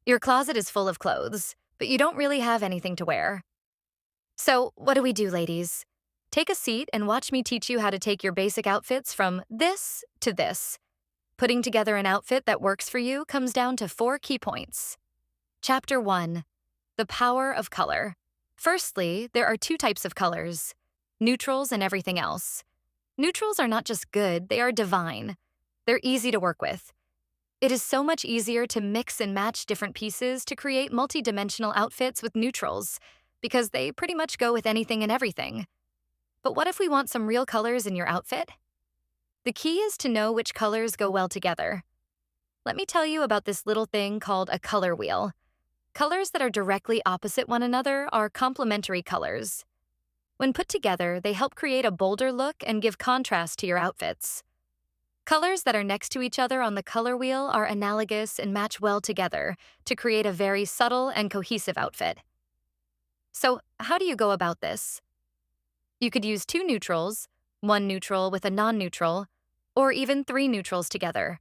Your closet is full of clothes, but you don't really have anything to wear. So, what do we do, ladies? Take a seat and watch me teach you how to take your basic outfits from this to this. Putting together an outfit that works for you comes down to 4 key points. Chapter 1. The Power of Color. Firstly, there are 2 types of colors: neutrals and everything else. Neutrals are not just good, they are divine. They're easy to work with. It is so much easier to mix and match different pieces to create multi-dimensional outfits with neutrals, because they pretty much go with anything and everything. But what if we want some real colors in your outfit? The key is to know which colors go well together. Let me tell you about this little thing called a color wheel. Colors that are directly opposite one another are complementary colors. When put together, they help create a bolder look and give contrast to your outfits. Colors that are next to each other on the color wheel are analogous and match well together to create a very subtle and cohesive outfit. So, how do you go about this? You could use 2 neutrals, 1 neutral with a non-neutral, or even 3 neutrals together.